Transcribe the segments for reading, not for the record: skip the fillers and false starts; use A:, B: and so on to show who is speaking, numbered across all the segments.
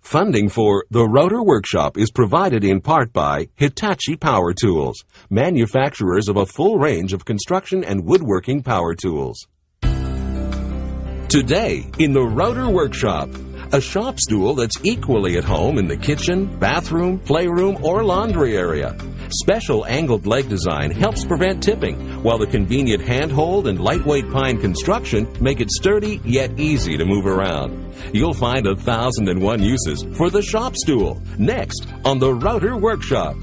A: Funding for The Rotor Workshop is provided in part by Hitachi Power Tools, manufacturers of a full range of construction and woodworking power tools. Today, in The Rotor Workshop, a shop stool that's equally at home in the kitchen, bathroom, playroom, or laundry area. Special angled leg design helps prevent tipping, while the convenient handhold and lightweight pine construction make it sturdy yet easy to move around. You'll find 1,001 uses for the shop stool, next on The Rotor Workshop.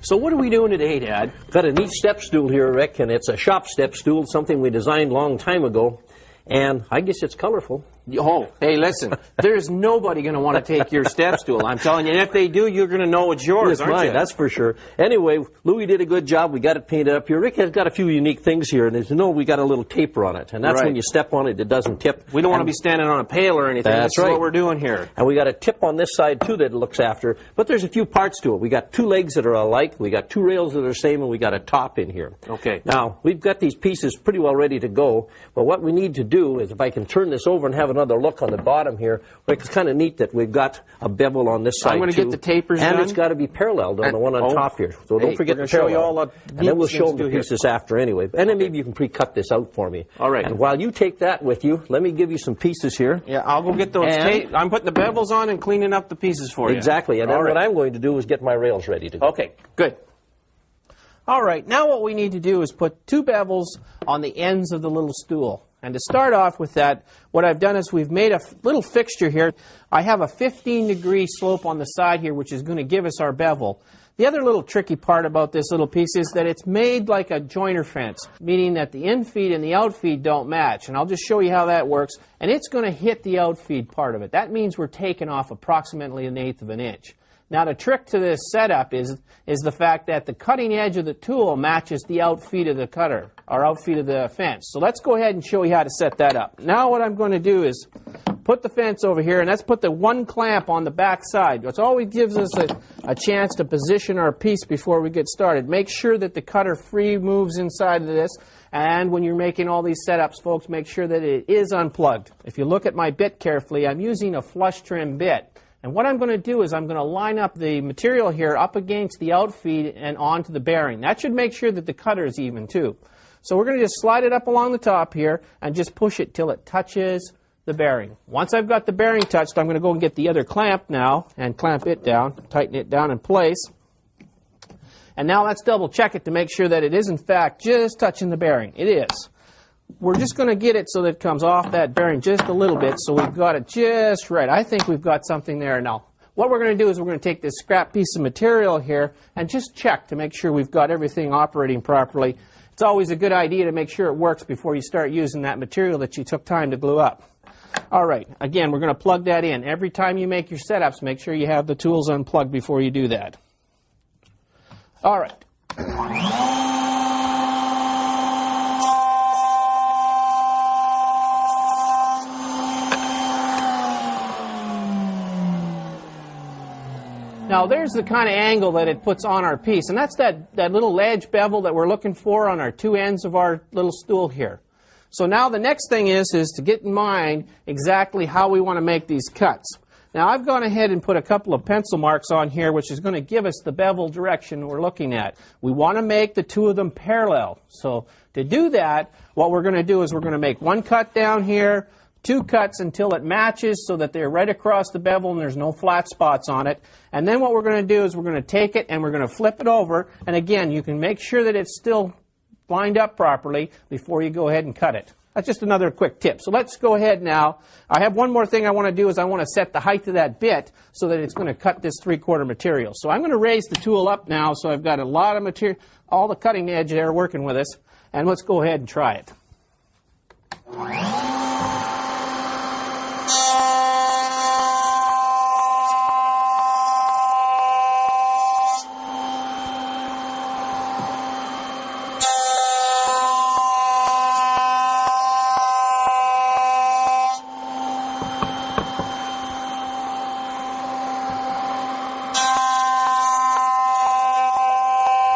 B: So what are we doing today, Dad? Got a neat step stool here, Rick, and it's a shop step stool, something we designed a long time ago. And I guess it's colorful.
C: Oh, hey, listen, there's nobody going to want to take your step stool. I'm telling you, and if they do, you're going to know it's yours, aren't
B: mine,
C: you?
B: that's for sure. Anyway, Louis did a good job. We got it painted up here. Rick has got a few unique things here, and as you know, we got a little taper on it. And that's
C: Right.
B: when you step on it, it doesn't tip.
C: We don't want to be standing on a pail or anything.
B: That's
C: That's
B: right.
C: what we're doing here.
B: And we got a tip on this side, too, that it looks after. But there's a few parts to it. We got two legs that are alike. We got two rails that are the same, and we got a top in here.
C: Okay.
B: Now, we've got these pieces pretty well ready to go. But what we need to do is, if I can turn this over and have another look on the bottom here, it's kind of neat that we've got a bevel on this side,
C: I'm going to
B: too.
C: get the tapers
B: and
C: done.
B: it's got to be paralleled on the one on top here. So
C: hey,
B: don't forget
C: we're
B: to
C: gonna show you
B: parallel.
C: all the
B: and then we'll
C: neat
B: show them
C: things to
B: the
C: do
B: pieces after anyway. And then maybe you can pre-cut this out for me.
C: All right.
B: And while you take that with you, let me give you some pieces here.
C: Yeah, I'll go get those
B: And-
C: I'm putting the bevels on and cleaning up the pieces for you.
B: Exactly. And then
C: All right.
B: what I'm going to do is get my rails ready to go.
C: Okay, good. All right, now what we need to do is put two bevels on the ends of the little stool. And to start off with that, what I've done is we've made a little fixture here. I have a 15-degree slope on the side here, which is going to give us our bevel. The other little tricky part about this little piece is that it's made like a joiner fence, meaning that the infeed and the outfeed don't match. And I'll just show you how that works. And it's going to hit the outfeed part of it. That means we're taking off approximately 1/8 of an inch. Now, the trick to this setup is the fact that the cutting edge of the tool matches the outfeed of the cutter, or outfeed of the fence. So let's go ahead and show you how to set that up. Now what I'm going to do is put the fence over here, and let's put the one clamp on the back side. It always gives us a chance to position our piece before we get started. Make sure that the cutter free moves inside of this, and when you're making all these setups, folks, make sure that it is unplugged. If you look at my bit carefully, I'm using a flush trim bit. And what I'm going to do is I'm going to line up the material here up against the outfeed and onto the bearing. That should make sure that the cutter is even too. So we're going to just slide it up along the top here and just push it till it touches the bearing. Once I've got the bearing touched, I'm going to go and get the other clamp now and clamp it down, tighten it down in place. And now let's double check it to make sure that it is in fact just touching the bearing. It is. We're just going to get it so that it comes off that bearing just a little bit, so we've got it just right. I think we've got something there now. What we're going to do is we're going to take this scrap piece of material here and just check to make sure we've got everything operating properly. It's always a good idea to make sure it works before you start using that material that you took time to glue up. All right, again, we're going to plug that in. Every time you make your setups, make sure you have the tools unplugged before you do that. All right. Now there's the kind of angle that it puts on our piece, and that's that little edge bevel that we're looking for on our two ends of our little stool here. So now the next thing is to get in mind exactly how we want to make these cuts. Now I've gone ahead and put a couple of pencil marks on here, which is going to give us the bevel direction we're looking at. We want to make the two of them parallel. So to do that, what we're going to do is we're going to make one cut down here, two cuts until it matches so that they're right across the bevel and there's no flat spots on it. And then what we're going to do is we're going to take it and we're going to flip it over. And again, you can make sure that it's still lined up properly before you go ahead and cut it. That's just another quick tip. So let's go ahead now. I have one more thing I want to do is I want to set the height of that bit so that it's going to cut this 3/4 material. So I'm going to raise the tool up now so I've got a lot of material, all the cutting edge there working with us. And let's go ahead and try it.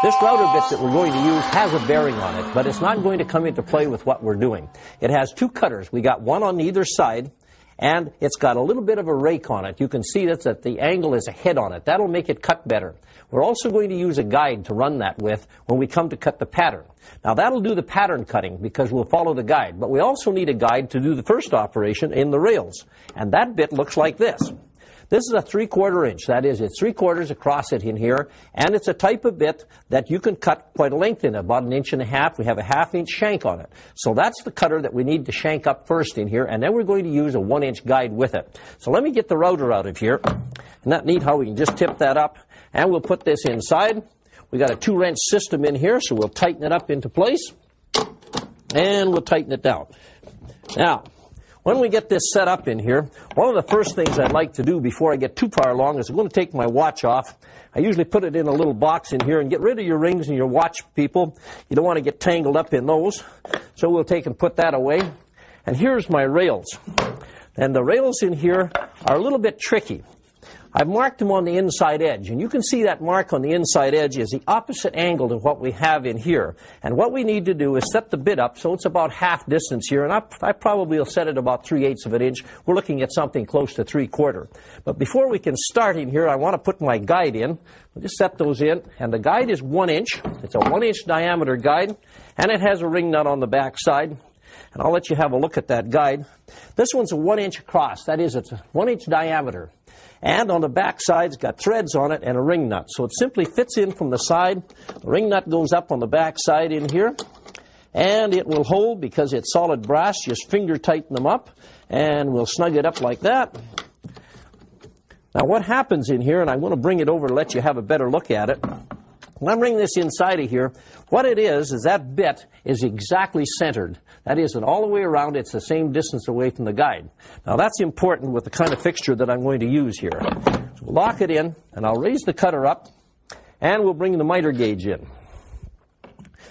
B: This router bit that we're going to use has a bearing on it, but it's not going to come into play with what we're doing. It has two cutters. We got one on either side, and it's got a little bit of a rake on it. You can see that the angle is a head on it. That'll make it cut better. We're also going to use a guide to run that with when we come to cut the pattern. Now that'll do the pattern cutting because we'll follow the guide, but we also need a guide to do the first operation in the rails. And that bit looks like this. This is a 3/4 inch. That is, it's 3/4 across it in here, and it's a type of bit that you can cut quite a length in, about 1.5 inches. We have a 1/2 inch shank on it. So that's the cutter that we need to shank up first in here, and then we're going to use a 1-inch guide with it. So let me get the router out of here. Isn't that neat how we can just tip that up? And we'll put this inside. We got a 2-wrench system in here, so we'll tighten it up into place, and we'll tighten it down. Now, when we get this set up in here, one of the first things I'd like to do before I get too far along is I'm going to take my watch off. I usually put it in a little box in here and get rid of your rings and your watch, people. You don't want to get tangled up in those. So we'll take and put that away. And here's my rails. And the rails in here are a little bit tricky. I've marked them on the inside edge, and you can see that mark on the inside edge is the opposite angle to what we have in here. And what we need to do is set the bit up so it's about half distance here, and I probably will set it about 3/8 of an inch. We're looking at something close to 3/4. But before we can start in here, I want to put my guide in. I'll just set those in, and the guide is 1 inch. It's a 1-inch diameter guide, and it has a ring nut on the back side. And I'll let you have a look at that guide. This one's a 1 inch across. That is, it's a 1-inch diameter. And on the back side, it's got threads on it and a ring nut. So it simply fits in from the side. The ring nut goes up on the back side in here. And it will hold because it's solid brass. Just finger tighten them up. And we'll snug it up like that. Now what happens in here, and I'm going to bring it over to let you have a better look at it. When I bring this inside of here, what it is that bit is exactly centered. That is, that all the way around it's the same distance away from the guide. Now that's important with the kind of fixture that I'm going to use here. So we'll lock it in, and I'll raise the cutter up, and we'll bring the miter gauge in.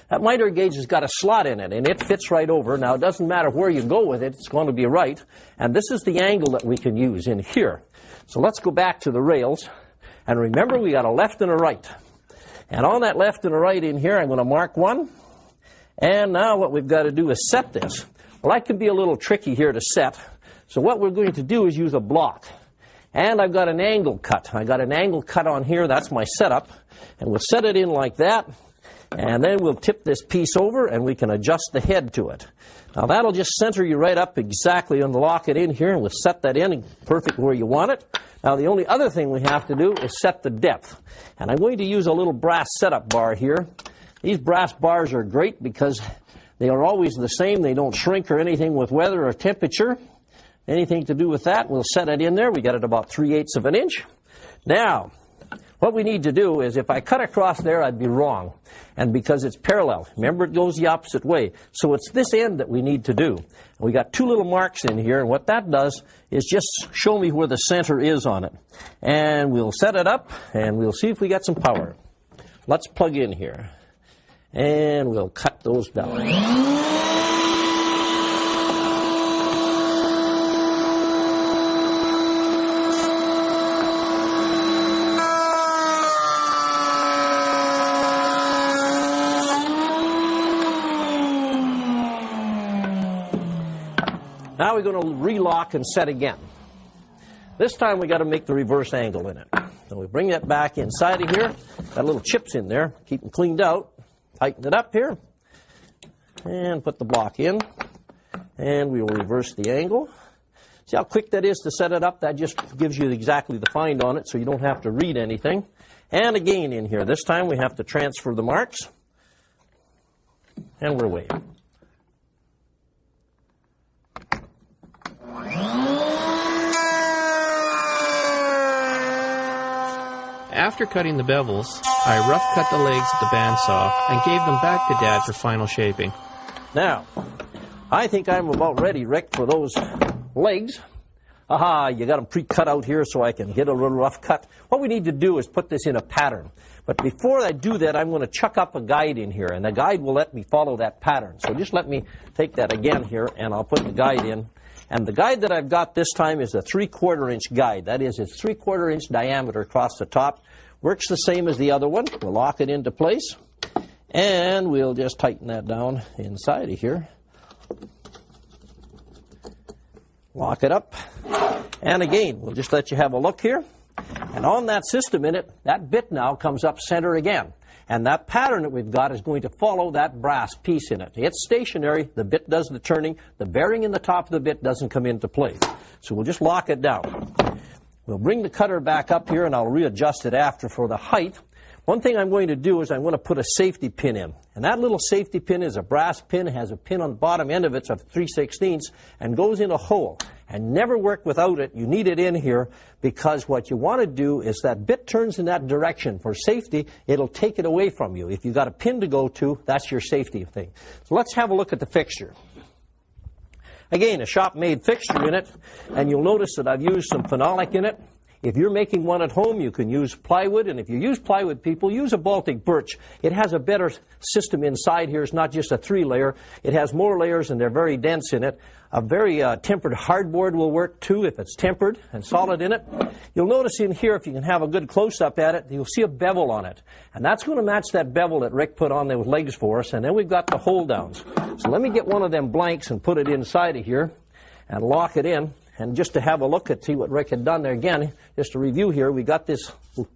B: That miter gauge has got a slot in it, and it fits right over. Now it doesn't matter where you go with it, it's going to be right. And this is the angle that we can use in here. So let's go back to the rails, and remember we got a left and a right. And on that left and a right in here, I'm going to mark one. And now what we've got to do is set this. Well, that can be a little tricky here to set. So what we're going to do is use a block. And I've got an angle cut. I got an angle cut on here. That's my setup. And we'll set it in like that. And then we'll tip this piece over, and we can adjust the head to it. Now that'll just center you right up exactly and lock it in here, and we'll set that in perfect where you want it. Now the only other thing we have to do is set the depth. And I'm going to use a little brass setup bar here. These brass bars are great because they are always the same. They don't shrink or anything with weather or temperature. Anything to do with that, we'll set it in there. We got it about 3/8 of an inch. Now, what we need to do is if I cut across there, I'd be wrong. And because it's parallel, remember it goes the opposite way. So it's this end that we need to do. And we got two little marks in here, and what that does is just show me where the center is on it. And we'll set it up, and we'll see if we got some power. Let's plug in here. And we'll cut those down. Now we're going to relock and set again. This time we got to make the reverse angle in it. So we bring that back inside of here. Got little chips in there. Keep them cleaned out. Tighten it up here. And put the block in. And we will reverse the angle. See how quick that is to set it up? That just gives you exactly the find on it so you don't have to read anything. And again in here. This time we have to transfer the marks. And we're away.
C: After cutting the bevels, I rough cut the legs at the bandsaw and gave them back to Dad for final shaping.
B: Now, I think I'm about ready, Rick, for those legs. Aha, you got them pre-cut out here so I can get a little rough cut. What we need to do is put this in a pattern. But before I do that, I'm going to chuck up a guide in here, and the guide will let me follow that pattern. So just let me take that again here, and I'll put the guide in. And the guide that I've got this time is a 3/4 inch guide. That is, it's 3/4 inch diameter across the top. Works the same as the other one. We'll lock it into place, and we'll just tighten that down inside of here. Lock it up. And again, we'll just let you have a look here. And on that system in it, that bit now comes up center again. And that pattern that we've got is going to follow that brass piece in it. It's stationary. The bit does the turning. The bearing in the top of the bit doesn't come into play. So we'll just lock it down. We'll bring the cutter back up here, and I'll readjust it after for the height. One thing I'm going to do is I'm going to put a safety pin in. And that little safety pin is a brass pin, has a pin on the bottom end of it of 3/16 and goes in a hole. And never work without it. You need it in here because what you want to do is that bit turns in that direction. For safety, it'll take it away from you. If you've got a pin to go to, that's your safety thing. So let's have a look at the fixture. Again, a shop-made fixture in it, and you'll notice that I've used some phenolic in it. If you're making one at home, you can use plywood, and if you use plywood, people, use a Baltic birch. It has a better system inside here. It's not just a 3-layer. It has more layers, and they're very dense in it. A very tempered hardboard will work, too, if it's tempered and solid in it. You'll notice in here, if you can have a good close-up at it, you'll see a bevel on it. And that's going to match that bevel that Rick put on those legs for us, and then we've got the hold-downs. So let me get one of them blanks and put it inside of here and lock it in. And just to have a look at, see what Rick had done there again, just to review here, we got this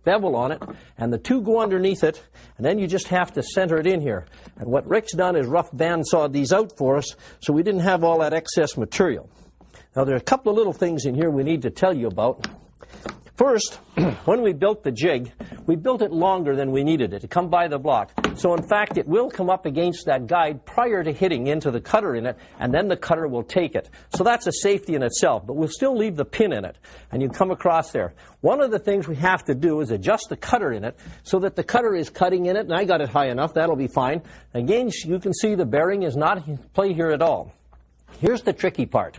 B: bevel on it, and the two go underneath it, and then you just have to center it in here. And what Rick's done is rough bandsawed these out for us, so we didn't have all that excess material. Now, there are a couple of little things in here we need to tell you about. First, when we built the jig, we built it longer than we needed it to come by the block. So in fact, it will come up against that guide prior to hitting into the cutter in it, and then the cutter will take it. So that's a safety in itself, but we'll still leave the pin in it, and you come across there. One of the things we have to do is adjust the cutter in it so that the cutter is cutting in it, and I got it high enough, that'll be fine. Again, you can see the bearing is not in play here at all. Here's the tricky part.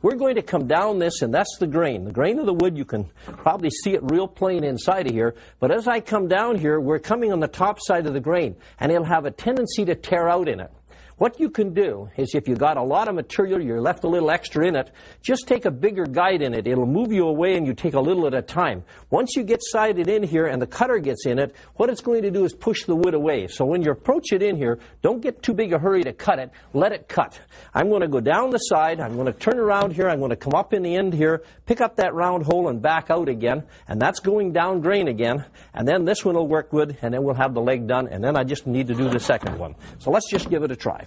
B: We're going to come down this, and that's the grain. The grain of the wood, you can probably see it real plain inside of here. But as I come down here, we're coming on the top side of the grain, and it'll have a tendency to tear out in it. What you can do is if you've got a lot of material, you're left a little extra in it, just take a bigger guide in it. It'll move you away and you take a little at a time. Once you get sighted in here and the cutter gets in it, what it's going to do is push the wood away. So when you approach it in here, don't get too big a hurry to cut it. Let it cut. I'm going to go down the side. I'm going to turn around here. I'm going to come up in the end here, pick up that round hole and back out again. And that's going down grain again. And then this one will work good, and then we'll have the leg done. And then I just need to do the second one. So let's just give it a try.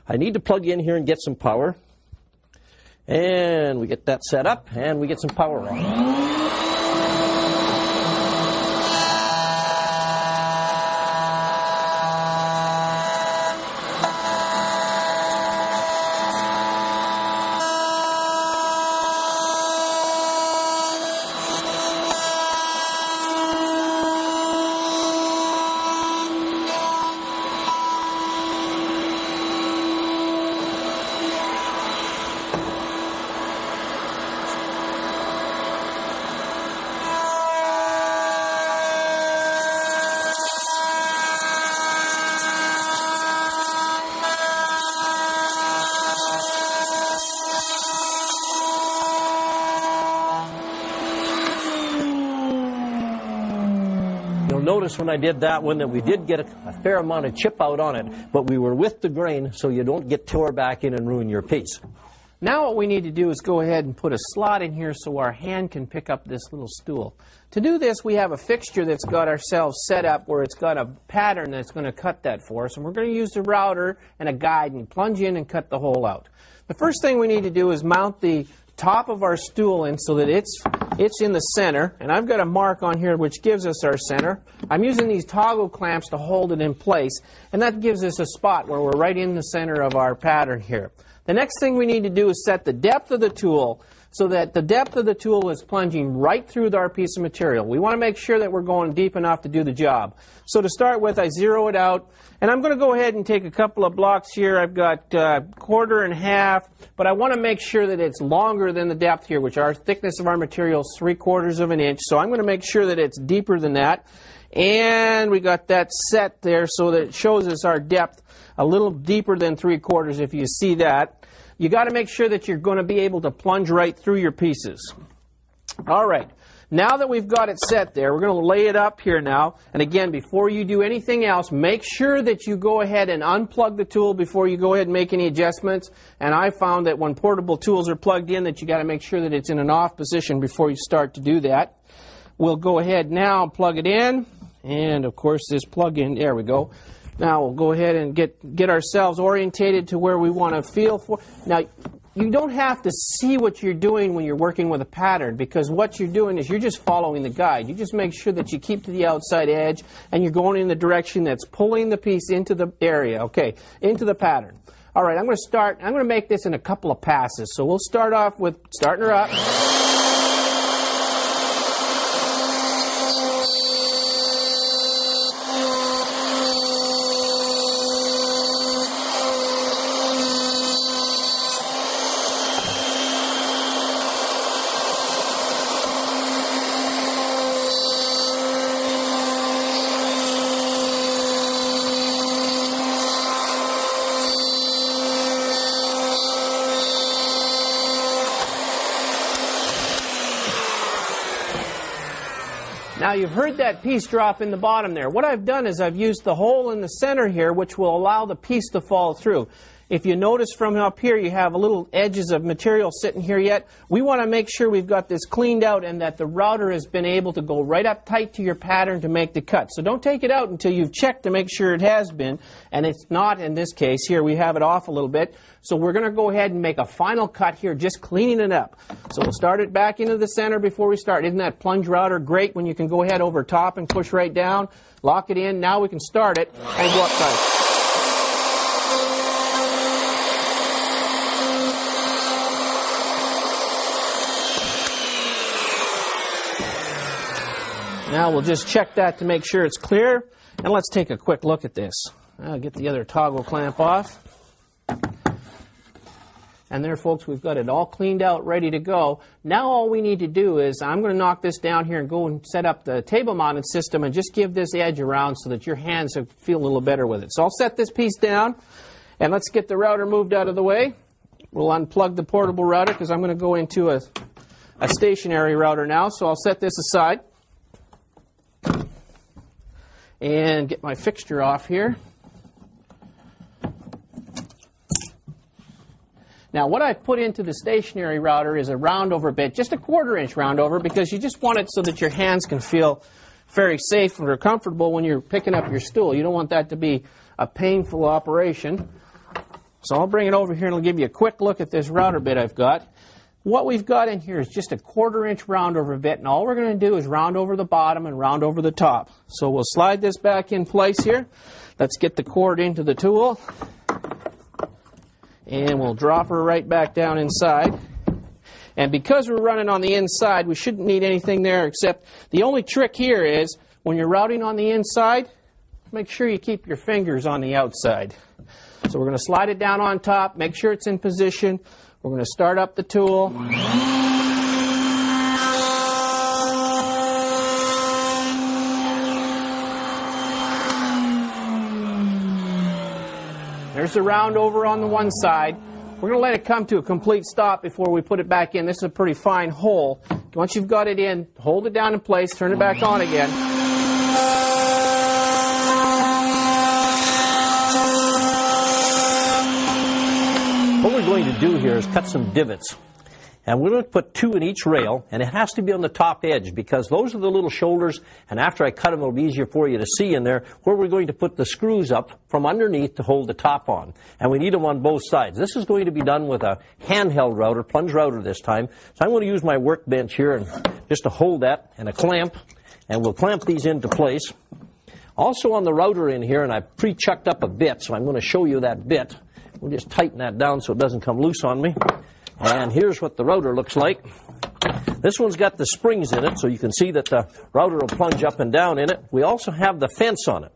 B: I need to plug in here and get some power. And we get that set up, and we get some power on. Notice when I did that one that we did get a fair amount of chip out on it, but we were with the grain so you don't get tore back in and ruin your piece.
C: Now what we need to do is go ahead and put a slot in here so our hand can pick up this little stool. To do this, we have a fixture that's got ourselves set up where it's got a pattern that's going to cut that for us, and we're going to use the router and a guide and plunge in and cut the hole out. The first thing we need to do is mount the top of our stool in so that it's in the center, and I've got a mark on here which gives us our center. I'm using these toggle clamps to hold it in place, and that gives us a spot where we're right in the center of our pattern here. The next thing we need to do is set the depth of the tool so that the depth of the tool is plunging right through our piece of material. We want to make sure that we're going deep enough to do the job. So to start with, I zero it out, and I'm going to go ahead and take a couple of blocks here. I've got 1/4 and 1/2, but I want to make sure that it's longer than the depth here, which our thickness of our material is 3/4 of an inch. So I'm going to make sure that it's deeper than that. And we got that set there so that it shows us our depth a little deeper than 3/4, if you see that. You got to make sure that you're going to be able to plunge right through your pieces. All right. Now that we've got it set there, we're going to lay it up here now. And again, before you do anything else, make sure that you go ahead and unplug the tool before you go ahead and make any adjustments. And I found that when portable tools are plugged in, that you got to make sure that it's in an off position before you start to do that. We'll go ahead now and plug it in. And of course, this plug-in, there we go. Now we'll go ahead and get ourselves orientated to where we want to feel for. Now, you don't have to see what you're doing when you're working with a pattern, because what you're doing is you're just following the guide. You just make sure that you keep to the outside edge and you're going in the direction that's pulling the piece into the area, okay, into the pattern. All right, I'm going to make this in a couple of passes. So we'll start off with starting her up. Now you've heard that piece drop in the bottom there. What I've done is I've used the hole in the center here, which will allow the piece to fall through. If you notice from up here, you have a little edges of material sitting here yet. We want to make sure we've got this cleaned out and that the router has been able to go right up tight to your pattern to make the cut. So don't take it out until you've checked to make sure it has been, and it's not in this case. Here we have it off a little bit. So we're going to go ahead and make a final cut here, just cleaning it up. So we'll start it back into the center before we start. Isn't that plunge router great when you can go ahead over top and push right down, lock it in. Now we can start it and go up tight. Now we'll just check that to make sure it's clear, and let's take a quick look at this. I'll get the other toggle clamp off. And there, folks, we've got it all cleaned out, ready to go. Now all we need to do is, I'm going to knock this down here and go and set up the table-mounted system and just give this edge around so that your hands feel a little better with it. So I'll set this piece down, and let's get the router moved out of the way. We'll unplug the portable router because I'm going to go into a stationary router now, so I'll set this aside. And get my fixture off here. Now what I've put into the stationary router is a roundover bit, just a 1/4 inch roundover, because you just want it so that your hands can feel very safe or comfortable when you're picking up your stool. You don't want that to be a painful operation. So I'll bring it over here and I'll give you a quick look at this router bit I've got. What we've got in here is just a 1/4 inch roundover bit, and all we're going to do is round over the bottom and round over the top. So we'll slide this back in place here. Let's get the cord into the tool, and we'll drop her right back down inside. And because we're running on the inside, we shouldn't need anything there, except the only trick here is when you're routing on the inside, make sure you keep your fingers on the outside. So we're going to slide it down on top, make sure it's in position. We're going to start up the tool. There's the round over on the one side. We're going to let it come to a complete stop before we put it back in. This is a pretty fine hole. Once you've got it in, hold it down in place, turn it back on again.
B: What we're going to do here is cut some divots. And we're going to put 2 in each rail, and it has to be on the top edge because those are the little shoulders, and after I cut them it'll be easier for you to see in there where we're going to put the screws up from underneath to hold the top on. And we need them on both sides. This is going to be done with a handheld router, plunge router this time. So I'm going to use my workbench here and just to hold that and a clamp, and we'll clamp these into place. Also on the router in here, and I pre-chucked up a bit, so I'm going to show you that bit. We'll just tighten that down so it doesn't come loose on me. And here's what the router looks like. This one's got the springs in it, so you can see that the router will plunge up and down in it. We also have the fence on it.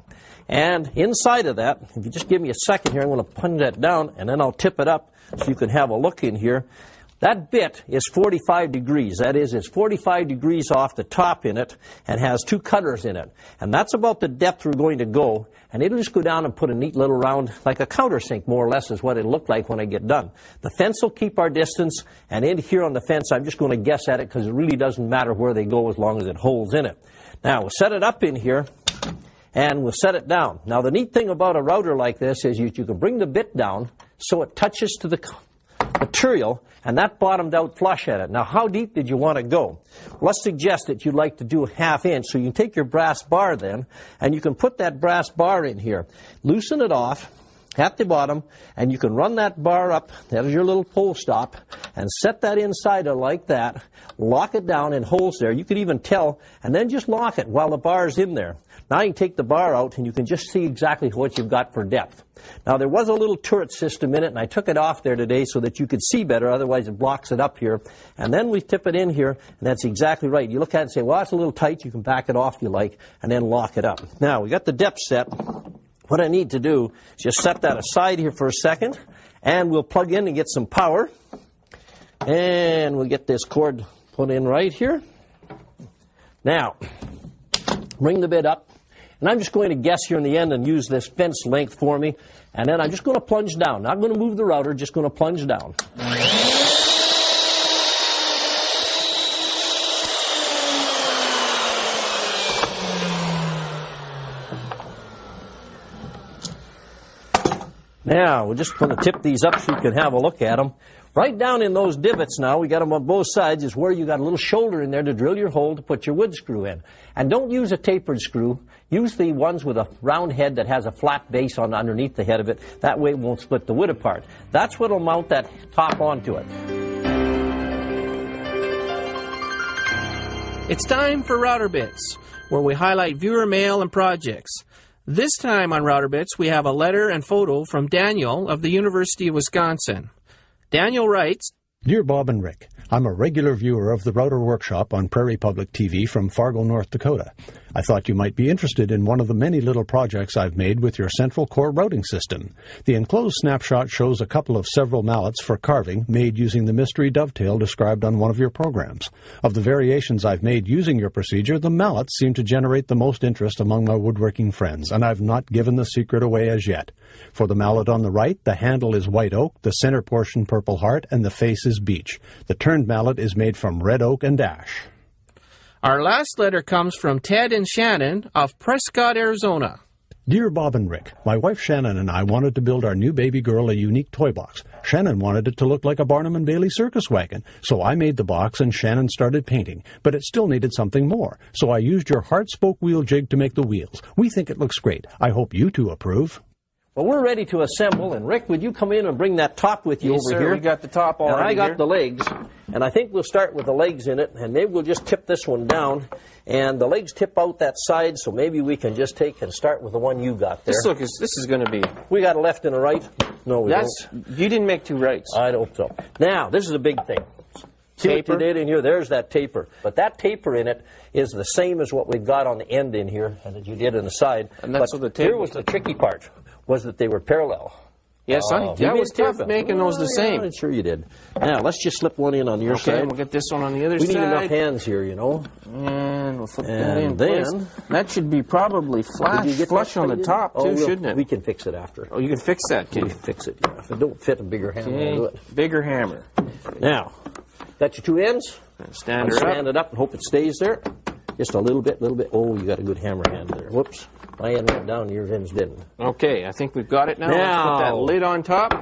B: And inside of that, if you just give me a second here, I'm going to plunge that down, and then I'll tip it up so you can have a look in here. That bit is 45 degrees. That is, it's 45 degrees off the top in it and has two cutters in it. And that's about the depth we're going to go. And it'll just go down and put a neat little round, like a countersink, more or less, is what it'll look like when I get done. The fence will keep our distance, and in here on the fence, I'm just going to guess at it because it really doesn't matter where they go as long as it holds in it. Now, we'll set it up in here, and we'll set it down. Now, the neat thing about a router like this is you can bring the bit down so it touches to the material, and that bottomed out flush at it. Now, how deep did you want to go? Let's suggest that you'd like to do a ½ inch. So you can take your brass bar then, and you can put that brass bar in here. Loosen it off at the bottom, and you can run that bar up. That is your little pull stop, and set that inside it like that. Lock it down in holes there. You could even tell, and then just lock it while the bar's in there. Now you can take the bar out, and you can just see exactly what you've got for depth. Now, there was a little turret system in it, and I took it off there today so that you could see better. Otherwise, it blocks it up here. And then we tip it in here, and that's exactly right. You look at it and say, well, that's a little tight. You can back it off if you like, and then lock it up. Now, we got the depth set. What I need to do is just set that aside here for a second, and we'll plug in and get some power. And we'll get this cord put in right here. Now, bring the bit up. And I'm just going to guess here in the end and use this fence length for me. And then I'm just going to plunge down. Not going to move the router, just going to plunge down. Now, we're just going to tip these up so you can have a look at them. Right down in those divots now, we got them on both sides, is where you got a little shoulder in there to drill your hole to put your wood screw in. And don't use a tapered screw. Use the ones with a round head that has a flat base on underneath the head of it. That way it won't split the wood apart. That's what will mount that top onto it.
C: It's time for Router Bits, where we highlight viewer mail and projects. This time on Router Bits, we have a letter and photo from Daniel of the University of Wisconsin. Daniel writes,
D: Dear Bob and Rick, I'm a regular viewer of the Router Workshop on Prairie Public TV from Fargo, North Dakota. I thought you might be interested in one of the many little projects I've made with your central core routing system. The enclosed snapshot shows a couple of several mallets for carving made using the mystery dovetail described on one of your programs. Of the variations I've made using your procedure, the mallets seem to generate the most interest among my woodworking friends, and I've not given the secret away as yet. For the mallet on the right, the handle is white oak, the center portion purple heart, and the face is beech. The turned mallet is made from red oak and ash.
C: Our last letter comes from Ted and Shannon of Prescott, Arizona.
D: Dear Bob and Rick, my wife Shannon and I wanted to build our new baby girl a unique toy box. Shannon wanted it to look like a Barnum and Bailey circus wagon, so I made the box and Shannon started painting, but it still needed something more. So I used your heart spoke wheel jig to make the wheels. We think it looks great. I hope you two approve.
B: Well, we're ready to assemble, and Rick, would you come in and bring that top with you
C: Yes,
B: over
C: sir.
B: here?
C: We got the top already.
B: And I got
C: here.
B: the legs, and I think we'll start with the legs in it, and maybe we'll just tip this one down, and the legs tip out that side, so maybe we can just take and start with the one you got there.
C: This is going to be.
B: We got a left and a right. No, we don't.
C: You didn't make two rights.
B: I don't so. Now, this is a big thing. See what you did in here? There's that taper. But that taper in it is the same as what we've got on the end in here, and that you did on the side.
C: And that's
B: but
C: what the taper.
B: Here was the tricky part, was that they were parallel.
C: Yes, that was tough making those the same.
B: I'm sure you did. Now, let's just slip one in on your
C: Okay,
B: side.
C: we'll get this one on the other
B: We
C: side.
B: need enough hands here, you know.
C: And we'll flip that
B: And
C: in
B: then-
C: place. That should be probably
B: Did you get
C: flush
B: that
C: on the
B: straight in?
C: top, too, shouldn't it?
B: We can fix it after.
C: Oh, you can fix that,
B: We
C: can
B: can fix it, yeah. If it don't fit, a bigger hammer will do
C: Okay,
B: it.
C: bigger hammer.
B: Now, got your two ends?
C: Stand her
B: Stand
C: up.
B: it up and hope it stays there. Just a little bit. Oh, you got a good hammer hand there. Whoops. My end went down, your ends didn't.
C: Okay, I think we've got it now. Let's
B: Now-
C: put that lid on top.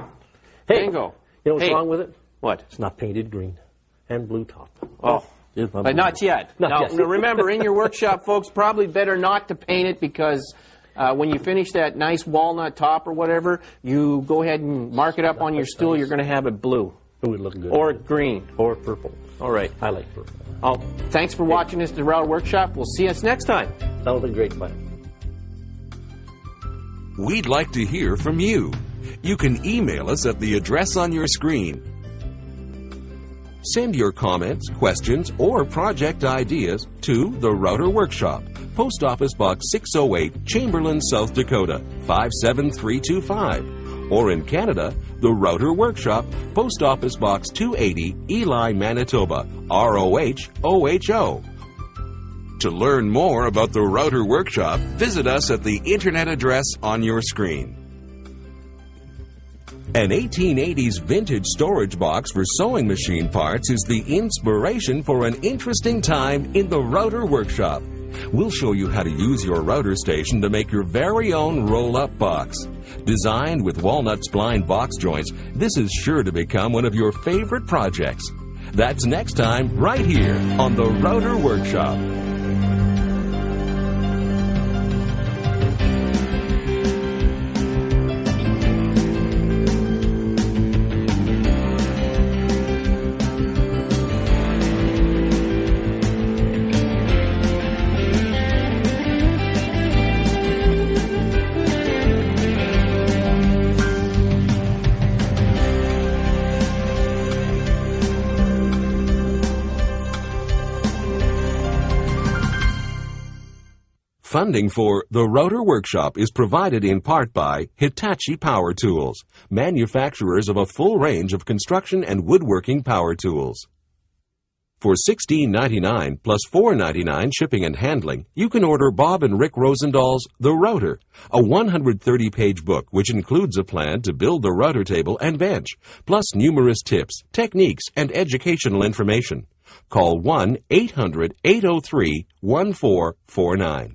B: Hey,
C: Bingo.
B: you know what's
C: Hey.
B: wrong with it?
C: What?
B: It's not painted green and blue top.
C: Oh.
B: It's
C: But not yet.
B: Not
C: Now,
B: yet.
C: remember, in your workshop, folks, probably better not to paint it because when you finish that nice walnut top or whatever, you go ahead and mark it up on your stool. You're going to have it blue.
B: It would look good.
C: Or green.
B: Or purple.
C: All right.
B: I like purple.
C: Oh, thanks for watching this Router Workshop. We'll see us next time.
B: That was a great fun.
A: We'd like to hear from you. You can email us at the address on your screen. Send your comments, questions, or project ideas to The Rotor Workshop, Post Office Box 608, Chamberlain, South Dakota, 57325. Or in Canada, The Rotor Workshop, Post Office Box 280, Ely, Manitoba, ROH-OHO. To learn more about The Rotor Workshop, visit us at the internet address on your screen. An 1880s vintage storage box for sewing machine parts is the inspiration for an interesting time in the Rotor Workshop. We'll show you how to use your rotor station to make your very own roll-up box. Designed with walnut spline box joints, this is sure to become one of your favorite projects. That's next time, right here on the Rotor Workshop. Funding for The Rotor Workshop is provided in part by Hitachi Power Tools, manufacturers of a full range of construction and woodworking power tools. For $16.99 plus $4.99 shipping and handling, you can order Bob and Rick Rosenthal's The Rotor, a 130-page book which includes a plan to build the rotor table and bench, plus numerous tips, techniques, and educational information. Call 1-800-803-1449.